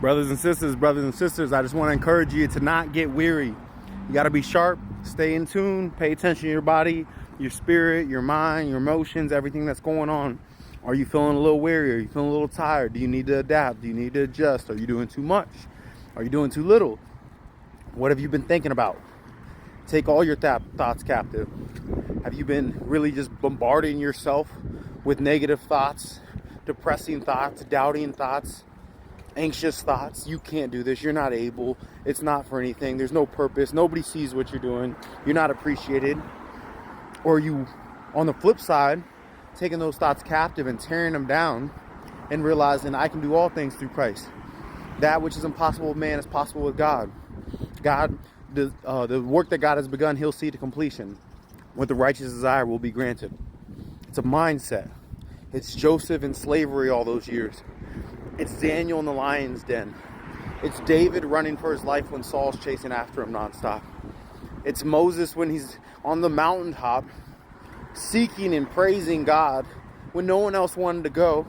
Brothers and sisters, I just want to encourage you to not get weary. You got to be sharp, stay in tune, pay attention to your body, your spirit, your mind, your emotions, everything that's going on. Are you feeling a little weary? Are you feeling a little tired? Do you need to adapt? Do you need to adjust? Are you doing too much? Are you doing too little? What have you been thinking about? Take all your thoughts captive. Have you been really just bombarding yourself with negative thoughts, depressing thoughts, doubting thoughts, anxious thoughts? You can't do this. You're not able. It's not for anything. There's no purpose. Nobody sees what you're doing. You're not appreciated. Or you, on the flip side, taking those thoughts captive and tearing them down and realizing I can do all things through Christ. That which is impossible with man is possible with God. God, the work that God has begun, he'll see to completion. What the righteous desire will be granted. It's a mindset. It's Joseph in slavery all those years. It's Daniel in the lion's den. It's David running for his life when Saul's chasing after him nonstop. It's Moses when he's on the mountaintop seeking and praising God when no one else wanted to go.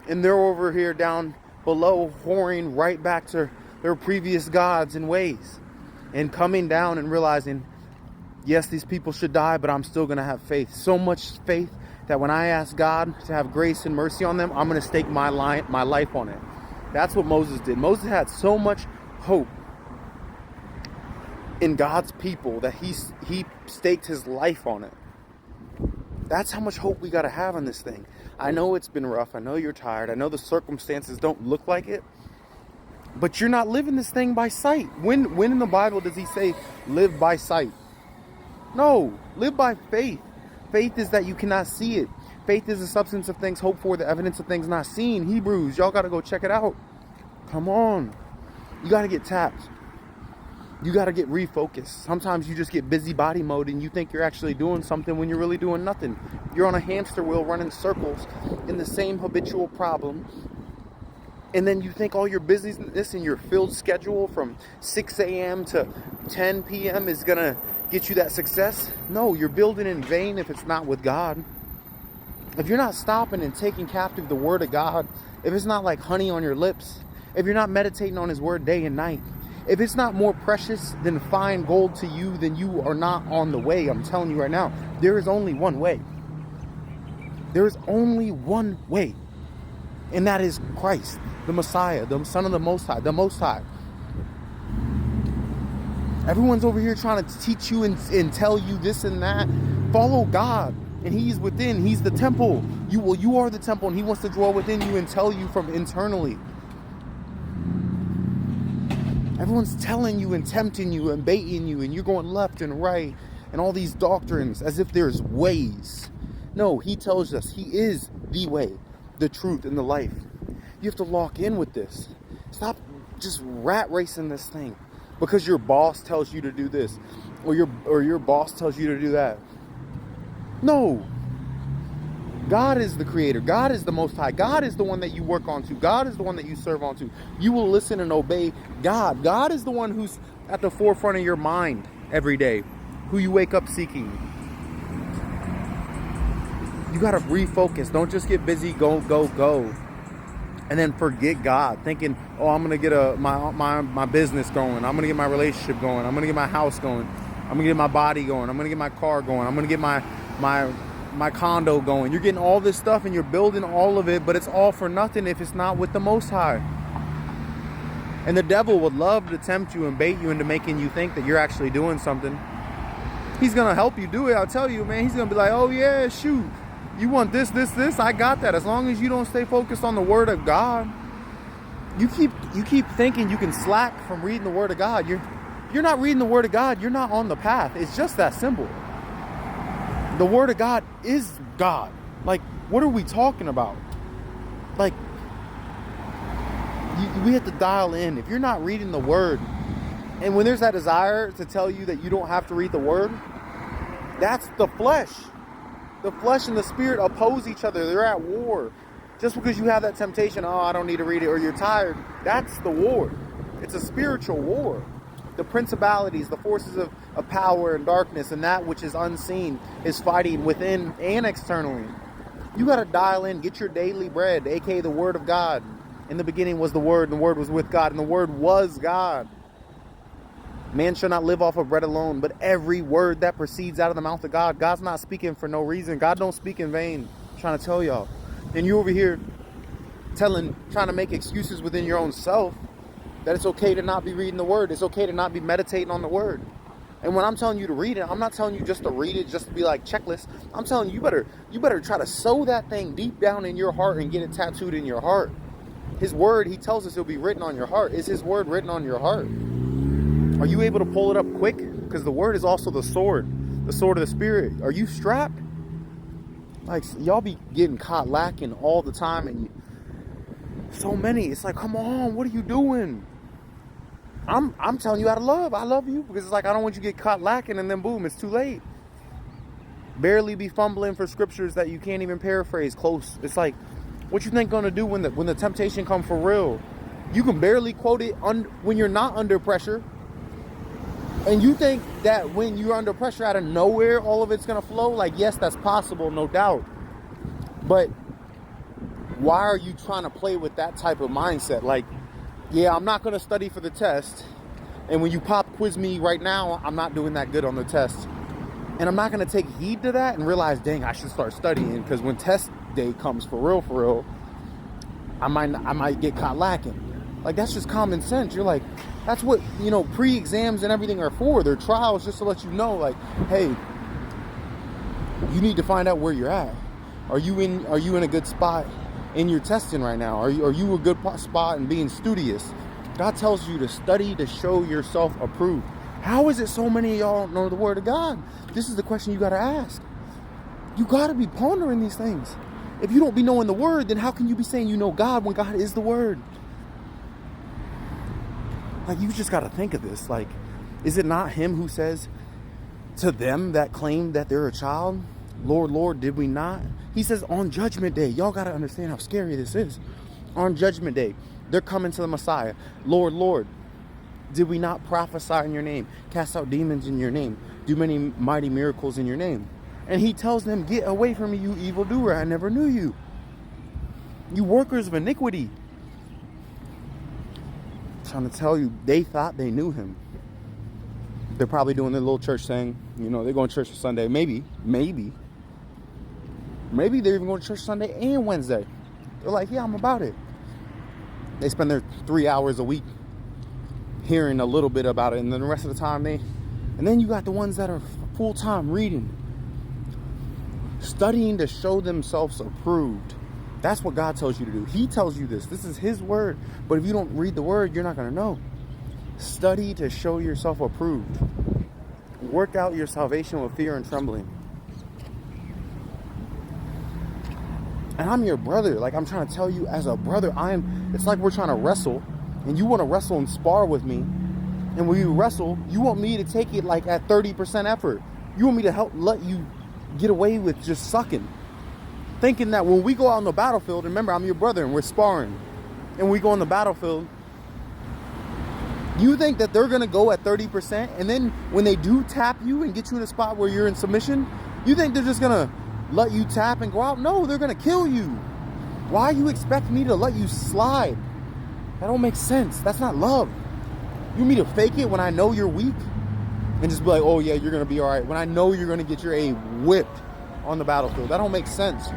And they're over here down below whoring right back to their previous gods and ways. And coming down and realizing, yes, these people should die, but I'm still going to have faith. So much faith that when I ask God to have grace and mercy on them, I'm going to stake my life on it. That's what Moses did. Moses had so much hope in God's people that he staked his life on it. That's how much hope we got to have on this thing. I know it's been rough. I know you're tired. I know the circumstances don't look like it. But you're not living this thing by sight. When in the Bible does he say live by sight? No, live by faith. Faith is that you cannot see it. Faith is the substance of things hoped for, the evidence of things not seen. Hebrews, y'all got to go check it out. Come on. You got to get tapped. You got to get refocused. Sometimes you just get busybody mode and you think you're actually doing something when you're really doing nothing. You're on a hamster wheel running circles in the same habitual problem. And then you think all your busyness and your filled schedule from 6 a.m. to 10 p.m. is going to get you that success. No, you're building in vain if it's not with God. If you're not stopping and taking captive the word of God, if it's not like honey on your lips, if you're not meditating on his word day and night, if it's not more precious than fine gold to you, then you are not on the way. I'm telling you right now, there is only one way. There is only one way. And that is Christ, the Messiah, the Son of the Most High, the Most High. Everyone's over here trying to teach you and tell you this and that. Follow God, and he's within. He's the temple. You are the temple, and he wants to dwell within you and tell you from internally. Everyone's telling you and tempting you and baiting you, and you're going left and right and all these doctrines as if there's ways. No, he tells us he is the way, the truth, and the life. You have to lock in with this. Stop just rat racing this thing because your boss tells you to do this or your boss tells you to do that. No. God is the creator. God is the Most High. God is the one that you work onto. God is the one that you serve onto. You will listen and obey God. God is the one who's at the forefront of your mind every day, who you wake up seeking. You got to refocus. Don't just get busy, go, and then forget God, thinking, oh, I'm going to get my business going. I'm going to get my relationship going. I'm going to get my house going. I'm going to get my body going. I'm going to get my car going. I'm going to get my condo going. You're getting all this stuff and you're building all of it, but it's all for nothing if it's not with the Most High. And the devil would love to tempt you and bait you into making you think that you're actually doing something. He's going to help you do it. I'll tell you, man, he's going to be like, oh yeah, shoot. You want this, I got that. As long as you don't stay focused on the word of God. You keep thinking you can slack from reading the word of God. You're not reading the word of God. You're not on the path. It's just that simple. The word of God is God. Like, what are we talking about? Like, we have to dial in. If you're not reading the word, and when there's that desire to tell you that you don't have to read the word, that's the flesh. The flesh and the spirit oppose each other. They're at war. Just because you have that temptation, oh, I don't need to read it, or you're tired, that's the war. It's a spiritual war. The principalities, the forces of power and darkness, and that which is unseen is fighting within and externally. You got to dial in, get your daily bread, aka the word of God. In the beginning was the Word, and the Word was with God, and the Word was God. Man shall not live off of bread alone, but every word that proceeds out of the mouth of God. God's not speaking for no reason. God don't speak in vain. I'm trying to tell y'all. And you over here trying to make excuses within your own self that it's okay to not be reading the Word. It's okay to not be meditating on the Word. And when I'm telling you to read it, I'm not telling you just to read it, just to be like checklist. I'm telling you, you better try to sow that thing deep down in your heart and get it tattooed in your heart. His Word, he tells us it'll be written on your heart. Is his Word written on your heart? Are you able to pull it up quick? Because the Word is also the sword of the Spirit. Are you strapped? Like, y'all be getting caught lacking all the time, and so many. It's like, come on, what are you doing? I'm telling you out of love. I love you because it's like I don't want you to get caught lacking, and then boom, it's too late. Barely be fumbling for scriptures that you can't even paraphrase close. It's like, what you think gonna do when the temptation come for real? You can barely quote it when you're not under pressure. And you think that when you're under pressure out of nowhere, all of it's going to flow? Like, yes, that's possible, no doubt. But why are you trying to play with that type of mindset? Like, yeah, I'm not going to study for the test. And when you pop quiz me right now, I'm not doing that good on the test. And I'm not going to take heed to that and realize, dang, I should start studying. Because when test day comes for real, I might get caught lacking. Like, that's just common sense. You're like, that's what, pre-exams and everything are for. They're trials just to let you know, like, hey, you need to find out where you're at. Are you in a good spot in your testing right now? Are you a good spot in being studious? God tells you to study to show yourself approved. How is it so many of y'all don't know the Word of God? This is the question you got to ask. You got to be pondering these things. If you don't be knowing the Word, then how can you be saying you know God when God is the Word? Like, you just got to think of this. Like, is it not him who says to them that claim that they're a child, Lord, Lord, did we not? He says on Judgment Day. Y'all got to understand how scary this is. On Judgment Day, they're coming to the Messiah. Lord, Lord, did we not prophesy in your name, cast out demons in your name, do many mighty miracles in your name? And he tells them, get away from me, you evildoer. I never knew you. You workers of iniquity. Trying to tell you, they thought they knew him. They're probably doing their little church thing. They're going to church for Sunday. Maybe they're even going to church Sunday and Wednesday. They're like, yeah, I'm about it. They spend their 3 hours a week hearing a little bit about it, and then the rest of the time and then you got the ones that are full-time reading, studying to show themselves approved. That's what God tells you to do. He tells you this. This is his Word. But if you don't read the Word, you're not going to know. Study to show yourself approved. Work out your salvation with fear and trembling. And I'm your brother. Like, I'm trying to tell you as a brother, it's like we're trying to wrestle. And you want to wrestle and spar with me. And when you wrestle, you want me to take it like at 30% effort. You want me to let you get away with just sucking. Thinking that when we go out on the battlefield, remember, I'm your brother and we're sparring, and we go on the battlefield, you think that they're going to go at 30%, and then when they do tap you and get you in a spot where you're in submission, you think they're just going to let you tap and go out? No, they're going to kill you. Why you expect me to let you slide? That don't make sense. That's not love. You want me to fake it when I know you're weak and just be like, oh yeah, you're going to be all right, when I know you're going to get your A whipped on the battlefield? That don't make sense.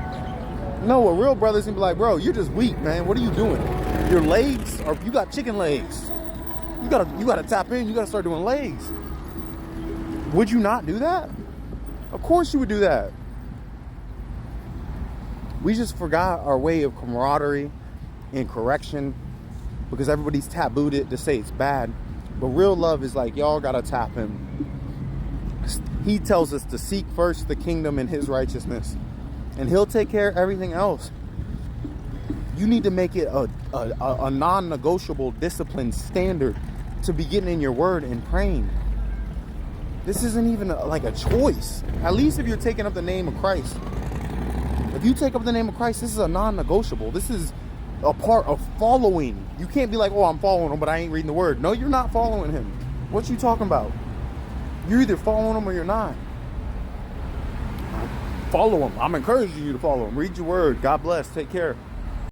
No, a real brother's gonna be like, bro, you're just weak, man. What are you doing? Your legs are, you got chicken legs. You gotta tap in. You gotta start doing legs. Would you not do that? Of course you would do that. We just forgot our way of camaraderie and correction because everybody's tabooed it to say it's bad. But real love is like, y'all gotta tap him. He tells us to seek first the kingdom and his righteousness, and he'll take care of everything else. You need to make it a non-negotiable discipline standard to be getting in your word and praying. This isn't even like a choice. At least if you're taking up the name of Christ. If you take up the name of Christ, this is a non-negotiable. This is a part of following. You can't be like, oh, I'm following him, but I ain't reading the word. No, you're not following him. What you talking about? You're either following him or you're not. Follow him. I'm encouraging you to follow him. Read your word. God bless. Take care.